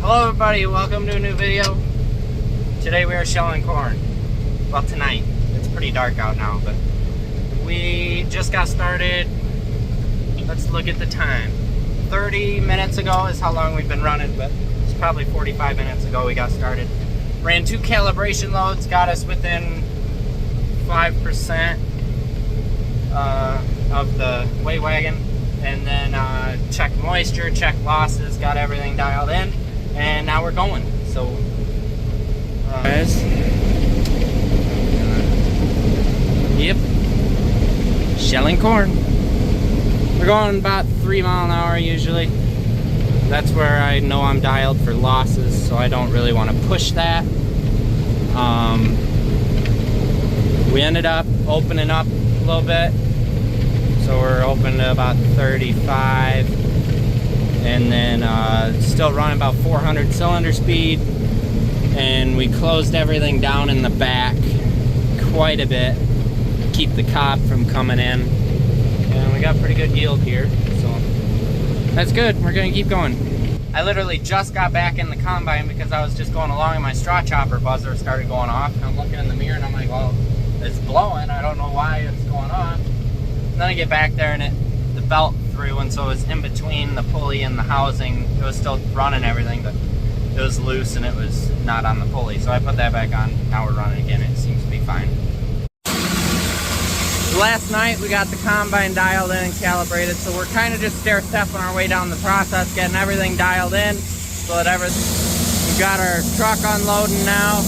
Hello everybody, welcome to a new video. Today we are shelling corn. Well, tonight. It's pretty dark out now, but we just got started. Let's look at the time. 30 minutes ago is how long we've been running, but it's probably 45 minutes ago we got started. Ran 2 calibration loads, got us within 5% of the weight wagon. And then checked moisture, checked losses, got everything dialed in. And now we're going. So, guys. Yep. Shelling corn. We're going about 3 miles an hour usually. That's where I know I'm dialed for losses, so I don't really want to push that. We ended up opening up a little bit. So we're open to about 35. And then still running about 400 cylinder speed, and we closed everything down in the back quite a bit, keep the cop from coming in, and we got pretty good yield here, so that's good. We're gonna keep going. I literally just got back in the combine because I was just going along and my straw chopper buzzer started going off, and I'm looking in the mirror and I'm like, well, it's blowing, I don't know why it's going off. And then I get back there and the belt through, and so it was in between the pulley and the housing. It was still running everything, but it was loose and it was not on the pulley. So I put that back on. Now we're running again. It seems to be fine. Last night we got the combine dialed in and calibrated, so we're kind of just stair-stepping our way down the process, getting everything dialed in so that we've got our truck unloading now.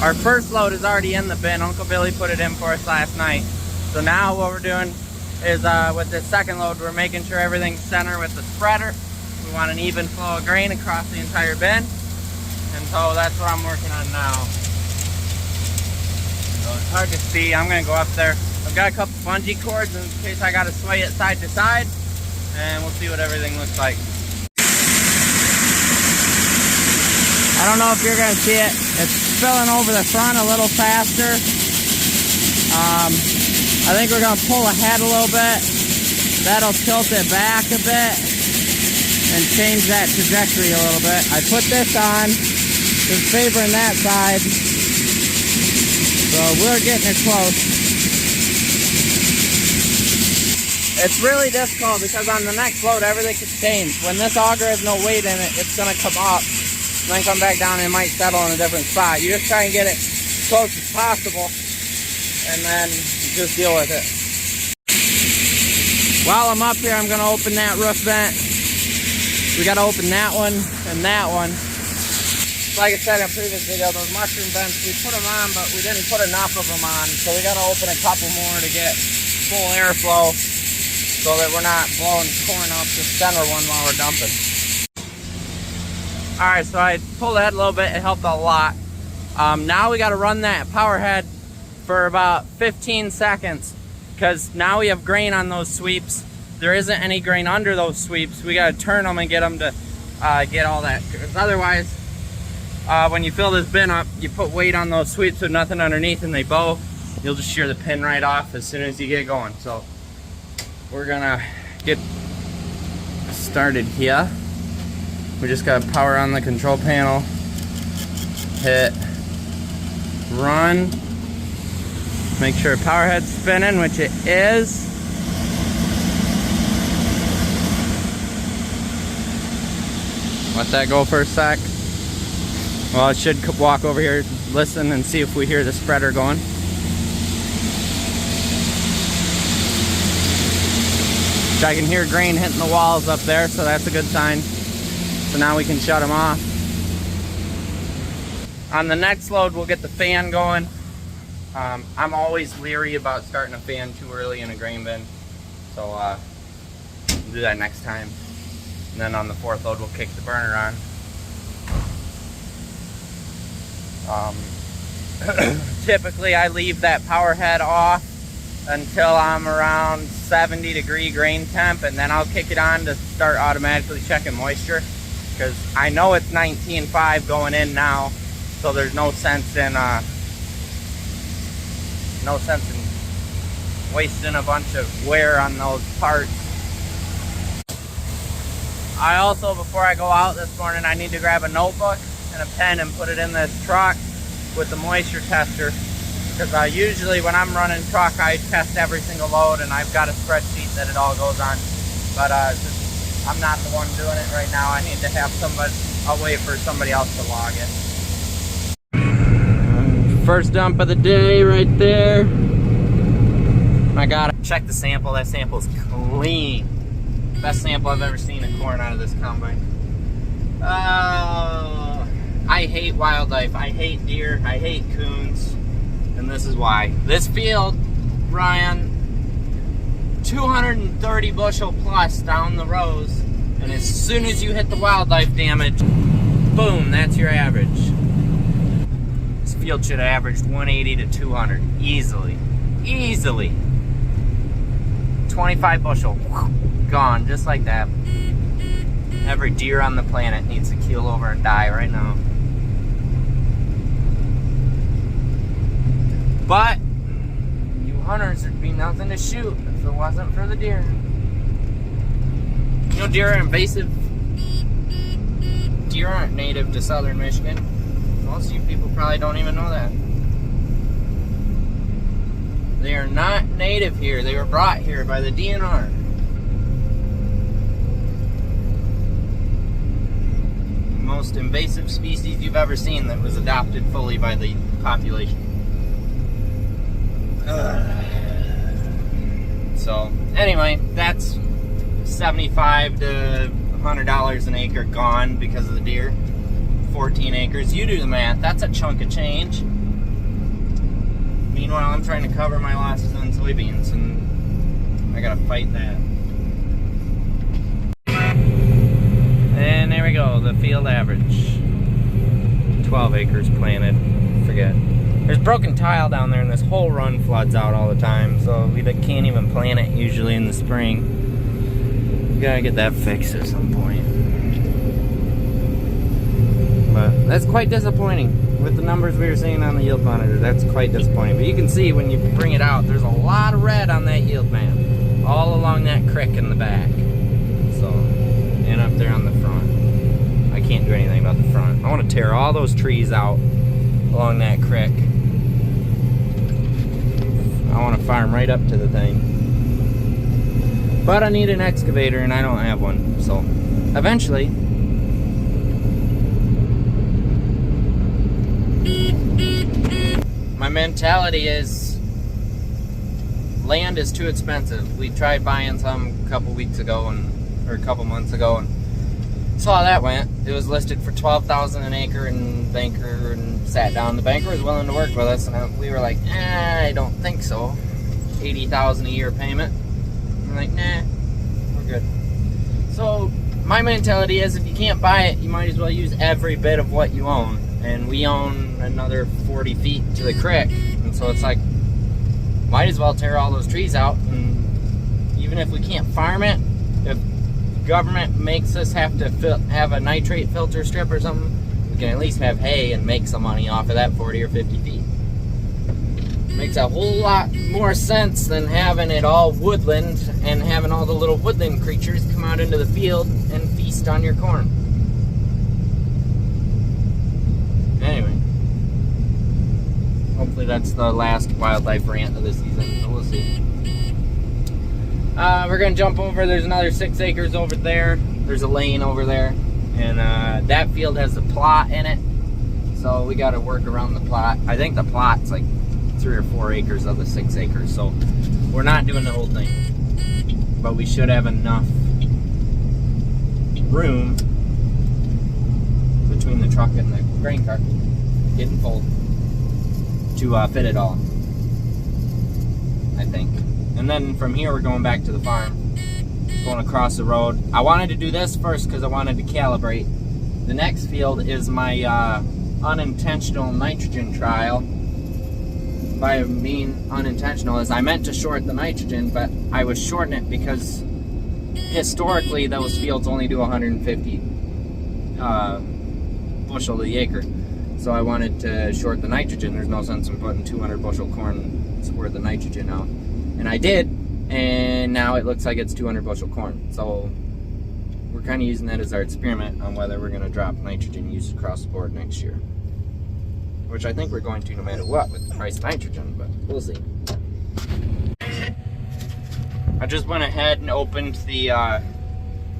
Our first load is already in the bin. Uncle Billy put it in for us last night. So now what we're doing is with this second load, we're making sure everything's center with the spreader. We want an even flow of grain across the entire bin. And so that's what I'm working on now. So it's hard to see. I'm gonna go up there. I've got a couple bungee cords in case I gotta sway it side to side. And we'll see what everything looks like. I don't know if you're gonna see it. It's spilling over the front a little faster. I think we're gonna pull ahead a little bit. That'll tilt it back a bit and change that trajectory a little bit. I put this on, it's favoring that side. So we're getting it close. It's really difficult because on the next load, everything could change. When this auger has no weight in it, it's gonna come up and then come back down and it might settle in a different spot. You just try and get it as close as possible and then just deal with it. While I'm up here, I'm gonna open that roof vent. We gotta open that one and that one. Like I said in a previous video, those mushroom vents, we put them on, but we didn't put enough of them on. So we gotta open a couple more to get full airflow so that we're not blowing corn up the center one while we're dumping. All right, so I pulled ahead a little bit, it helped a lot. Now we gotta run that power head for about 15 seconds because now we have grain on those sweeps. There isn't any grain under those sweeps. We got to turn them and get them to get all that, because otherwise when you fill this bin up, you put weight on those sweeps with nothing underneath and they bow. You'll just shear the pin right off as soon as you get going. So we're gonna get started here. We just got to power on the control panel, hit run. Make sure power head's spinning, which it is. Let that go for a sec. Well, I should walk over here, listen, and see if we hear the spreader going. Which I can hear grain hitting the walls up there, so that's a good sign. So now we can shut them off. On the next load, we'll get the fan going. I'm always leery about starting a fan too early in a grain bin, so we'll do that next time. And then on the fourth load, we'll kick the burner on. Typically, I leave that power head off until I'm around 70-degree grain temp, and then I'll kick it on to start automatically checking moisture, because I know it's 19.5 going in now, so there's no sense in wasting a bunch of wear on those parts. I also, before I go out this morning, I need to grab a notebook and a pen and put it in the truck with the moisture tester. Because usually when I'm running truck, I test every single load, and I've got a spreadsheet that it all goes on. But since I'm not the one doing it right now, I need to have somebody, I'll wait for somebody else to log it. First dump of the day right there. I gotta check the sample. That sample's clean. Best sample I've ever seen of corn out of this combine. I hate wildlife. I hate deer. I hate coons. And this is why. This field, Ryan, 230 bushel plus down the rows, and as soon as you hit the wildlife damage, boom, that's your average. This field should have averaged 180 to 200 easily. Easily. 25 bushel, gone, just like that. Every deer on the planet needs to keel over and die right now. But you hunters, there'd be nothing to shoot if it wasn't for the deer. You know, deer are invasive. Deer aren't native to southern Michigan. Most of you people probably don't even know that. They are not native here. They were brought here by the DNR. Most invasive species you've ever seen that was adopted fully by the population. So anyway, that's $75 to $100 an acre gone because of the deer. 14 acres. You do the math. That's a chunk of change. Meanwhile, I'm trying to cover my losses on soybeans, and I gotta fight that. And there we go, the field average. 12 acres planted. Forget. There's broken tile down there, and this whole run floods out all the time, so we can't even plant it usually in the spring. We gotta get that fixed at some point. But that's quite disappointing. With the numbers we were seeing on the yield monitor, that's quite disappointing. But you can see when you bring it out, there's a lot of red on that yield map, all along that creek in the back. So, and up there on the front. I can't do anything about the front. I want to tear all those trees out along that creek. I want to farm right up to the thing. But I need an excavator, and I don't have one. So, eventually, my mentality is land is too expensive. We tried buying some a couple weeks ago, or a couple months ago, and saw how that went. It was listed for $12,000 an acre, and banker and sat down. The banker was willing to work with us, and we were like, I don't think so. $80,000 a year payment. We're like, nah, we're good. So my mentality is, if you can't buy it, you might as well use every bit of what you own. And we own another 40 feet to the creek, and so it's like, might as well tear all those trees out. And even if we can't farm it, if government makes us have to have a nitrate filter strip or something, we can at least have hay and make some money off of that 40 or 50 feet. Makes a whole lot more sense than having it all woodland and having all the little woodland creatures come out into the field and feast on your corn. Anyway, hopefully that's the last wildlife rant of the season, but we'll see. We're going to jump over. There's another 6 acres over there. There's a lane over there, and that field has a plot in it, so we got to work around the plot. I think the plot's like 3 or 4 acres of the 6 acres, so we're not doing the whole thing, but we should have enough room between the truck and the grain cart getting full to fit it all, I think. And then from here we're going back to the farm, going across the road. I wanted to do this first because I wanted to calibrate. The next field is my unintentional nitrogen trial. By being unintentional is I meant to short the nitrogen, but I was shorting it because historically those fields only do 150 bushel to the acre. So I wanted to short the nitrogen. There's no sense in putting 200 bushel corn worth of nitrogen out. And I did, and now it looks like it's 200 bushel corn. So we're kind of using that as our experiment on whether we're going to drop nitrogen use across the board next year. Which I think we're going to no matter what with the price of nitrogen, but we'll see. I just went ahead and opened the, I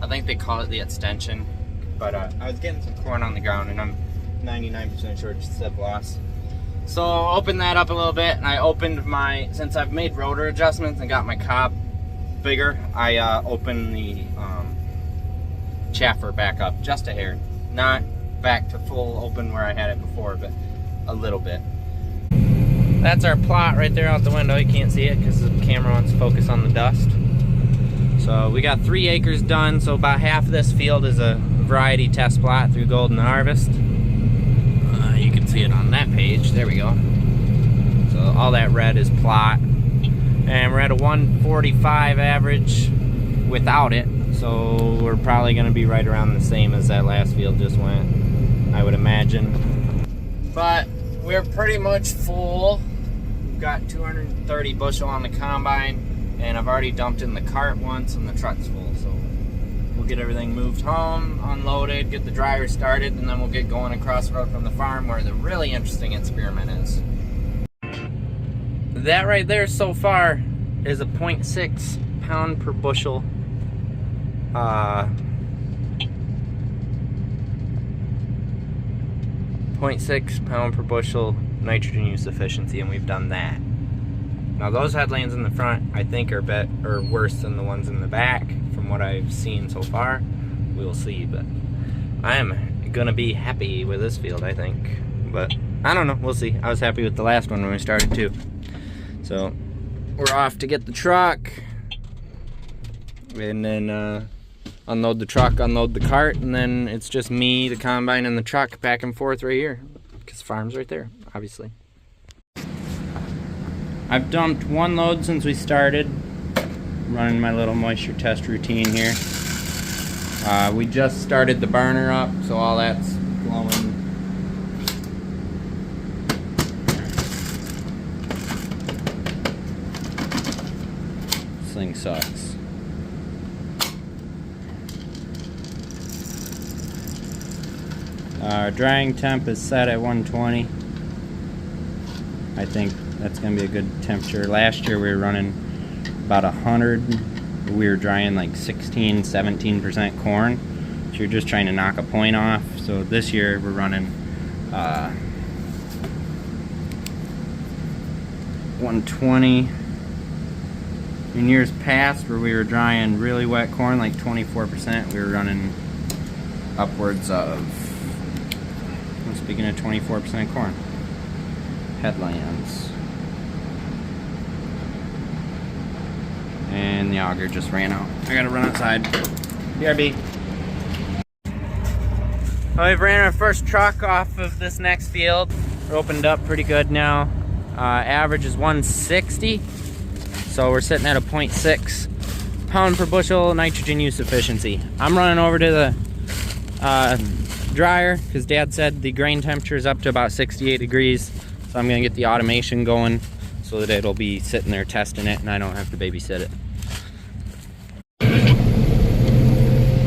think they call it the extension, but I was getting some corn on the ground and I'm 99% sure it's step loss. So I'll open that up a little bit, and I opened my, since I've made rotor adjustments and got my cob bigger, I opened the chaffer back up just a hair. Not back to full open where I had it before, but a little bit. That's our plot right there out the window. You can't see it because the camera wants to focus on the dust. So we got 3 acres done, so about half of this field is a variety test plot through Golden Harvest. You can see it on that page. There we go. So all that red is plot. And we're at a 145 average without it. So we're probably going to be right around the same as that last field just went, I would imagine. But we're pretty much full. We've got 230 bushel on the combine, and I've already dumped in the cart once and the truck's full. So we'll get everything moved home, unloaded, get the dryer started, and then we'll get going across the road from the farm where the really interesting experiment is. That right there so far is a 0.6 pound per bushel 0.6 pound per bushel nitrogen use efficiency, and we've done that. Now those headlands in the front I think are worse than the ones in the back from what I've seen so far. We'll see, but I'm gonna be happy with this field, I think. But I don't know, we'll see. I was happy with the last one when we started too. So we're off to get the truck and then unload the truck, unload the cart, and then it's just me, the combine, and the truck back and forth right here because the farm's right there, obviously. I've dumped 1 load since we started, running my little moisture test routine here. We just started the burner up, so all that's glowing. This thing sucks. Our drying temp is set at 120. I think that's gonna be a good temperature. Last year we were running about 100. We were drying like 16-17% corn. So you're just trying to knock a point off. So this year we're running 120. In years past where we were drying really wet corn, like 24%, we were running upwards of, speaking of 24% corn, headlands. And the auger just ran out. I gotta run outside. BRB. Well, we've ran our first truck off of this next field. We're opened up pretty good now. Average is 160. So we're sitting at a 0.6 pound per bushel nitrogen use efficiency. I'm running over to the dryer because Dad said the grain temperature is up to about 68 degrees. So I'm gonna get the automation going so that it'll be sitting there testing it and I don't have to babysit it.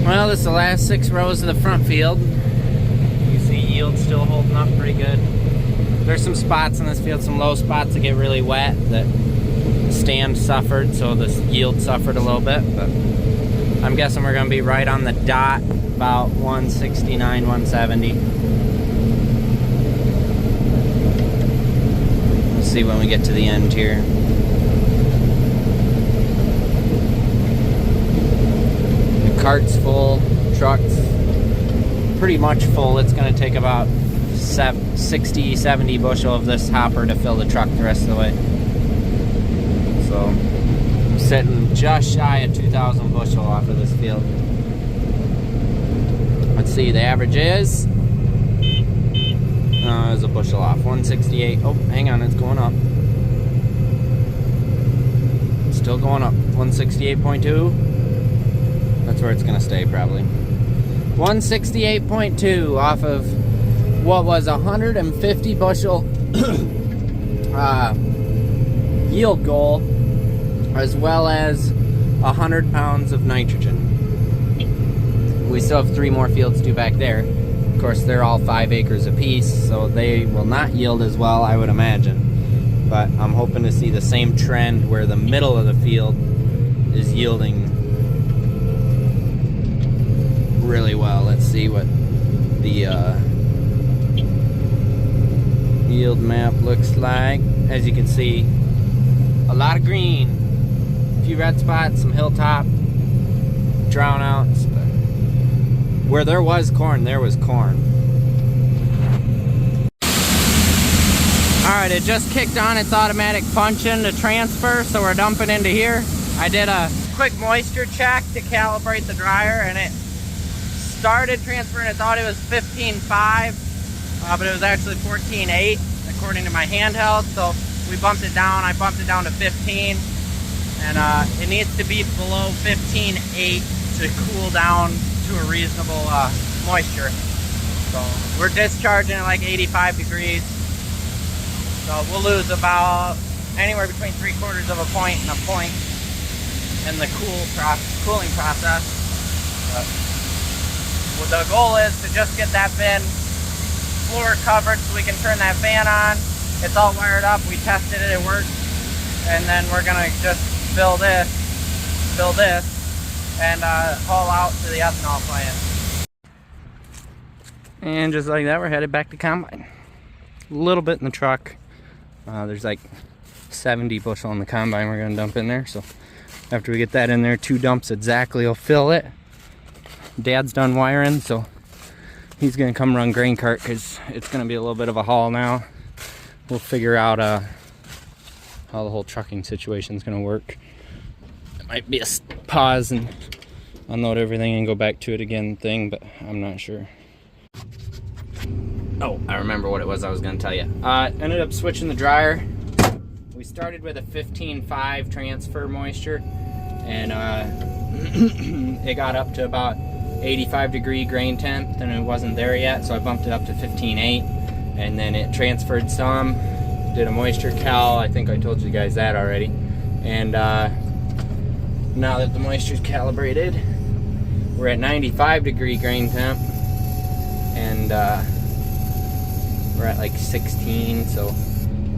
Well, this is the last 6 rows of the front field. You see yield still holding up pretty good. There's some spots in this field, some low spots that get really wet that the stand suffered, so the yield suffered a little bit, but I'm guessing we're gonna be right on the dot, about 169, 170. We'll see when we get to the end here. The cart's full, truck's pretty much full. It's gonna take about 60, 70 bushel of this hopper to fill the truck the rest of the way. So I'm sitting just shy of 2,000 bushel off of this field. Let's see, the average is, there's a bushel off, 168. Oh, hang on, it's going up. It's still going up, 168.2. That's where it's gonna stay probably. 168.2 off of what was 150 bushel yield goal, as well as 100 pounds of nitrogen. we still have 3 more fields due back there. Of course, they're all 5 acres apiece, so they will not yield as well, I would imagine. But I'm hoping to see the same trend where the middle of the field is yielding really well. Let's see what the yield map looks like. As you can see, a lot of green, a few red spots, some hilltop drownouts. Where there was corn, there was corn. Alright, it just kicked on its automatic punch-in to transfer, so we're dumping into here. I did a quick moisture check to calibrate the dryer, and it started transferring. I thought it was 15.5, but it was actually 14.8 according to my handheld, so we bumped it down. I bumped it down to 15, and it needs to be below 15.8 to cool down to a reasonable moisture. So we're discharging at like 85 degrees. So we'll lose about anywhere between 3/4 of a point and a point in the cooling process. But well, the goal is to just get that bin floor covered so we can turn that fan on. It's all wired up. We tested it, it works. And then we're gonna just fill this, and haul out to the ethanol plant. And just like that, we're headed back to combine. A little bit in the truck. There's like 70 bushel in the combine we're gonna dump in there. So after we get that in there, 2 dumps exactly will fill it. Dad's done wiring, so he's gonna come run grain cart because it's gonna be a little bit of a haul now. We'll figure out how the whole trucking situation is gonna work. It might be a pause and unload everything and go back to it again thing, but I'm not sure. Oh, I remember what it was I was going to tell you. Ended up switching the dryer. We started with a 15.5 transfer moisture, and it got up to about 85-degree grain temp, and it wasn't there yet, so I bumped it up to 15.8, and then it transferred some, did a moisture cal. I think I told you guys that already. And now that the moisture's calibrated, we're at 95-degree grain temp, and we're at like 16, so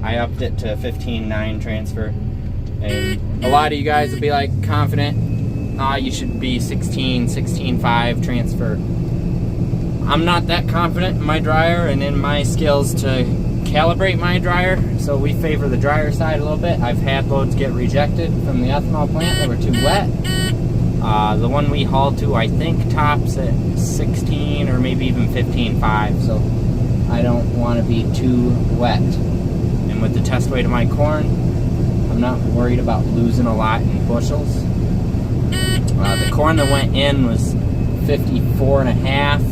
I upped it to 15.9 transfer. And a lot of you guys will be like confident, you should be 16.5 transfer. I'm not that confident in my dryer and in my skills to calibrate my dryer, so we favor the dryer side a little bit. I've had loads get rejected from the ethanol plant that were too wet. The one we hauled to, I think, tops at 16 or maybe even 15.5, so I don't want to be too wet. And with the test weight of my corn, I'm not worried about losing a lot in bushels. The corn that went in was 54.5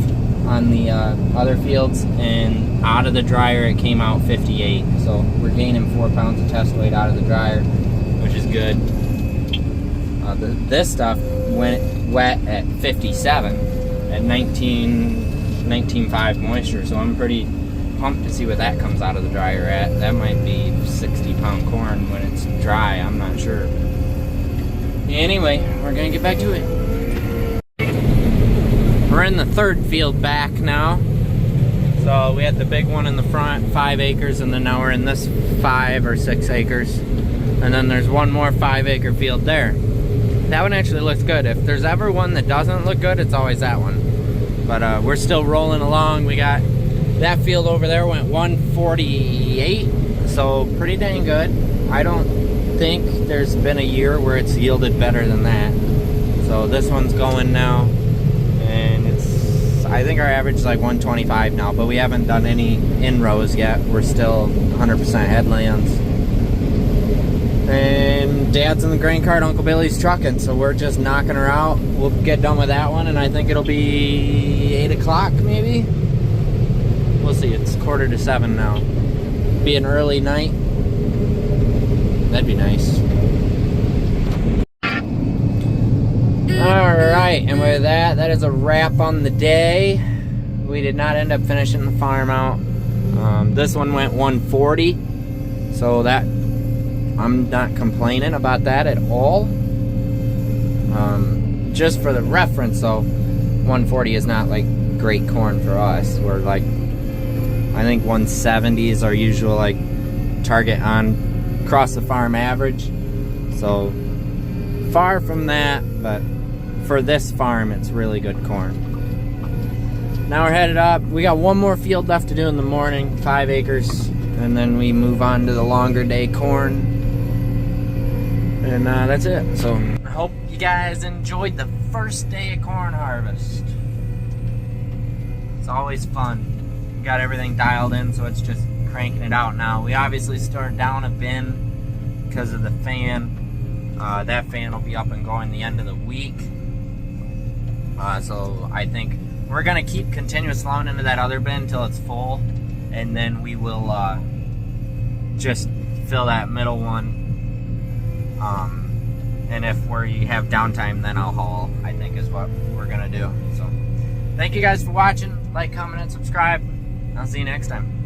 on the other fields, and out of the dryer it came out 58. So we're gaining 4 pounds of test weight out of the dryer, which is good. This stuff went wet at 57 at 19.5 moisture, so I'm pretty pumped to see what that comes out of the dryer at. That might be 60-pound corn when it's dry, I'm not sure. Anyway, we're gonna get back to it. We're in the 3rd field back now. So we had the big one in the front, 5 acres, and then now we're in this 5 or 6 acres. And then there's one more 5-acre field there. That one actually looks good. If there's ever one that doesn't look good, it's always that one. But we're still rolling along. We got that field over there went 148, so pretty dang good. I don't think there's been a year where it's yielded better than that. So this one's going now, and I think our average is like 125 now, but we haven't done any in-rows yet. We're still 100% headlands. And Dad's in the grain cart, Uncle Billy's trucking, so we're just knocking her out. We'll get done with that one, and I think it'll be 8 o'clock maybe. We'll see. It's 6:45 now. Be an early night. That'd be nice. Alright, and with that, that is a wrap on the day. We did not end up finishing the farm out. This one went 140, so that I'm not complaining about that at all. Just for the reference though, 140 is not like great corn for us. We're like, I think 170 is our usual like target on across the farm average. So far from that, but for this farm, it's really good corn. Now we're headed up. We got one more field left to do in the morning, 5 acres, and then we move on to the longer day corn. And that's it. So I hope you guys enjoyed the first day of corn harvest. It's always fun. We got everything dialed in, so it's just cranking it out now. We obviously started down a bin because of the fan. That fan will be up and going the end of the week. So I think we're gonna keep continuous flowing into that other bin until it's full, and then we will just fill that middle one. And if we have downtime, then I'll haul, I think is what we're gonna do. So thank you guys for watching. Like, comment, and subscribe. I'll see you next time.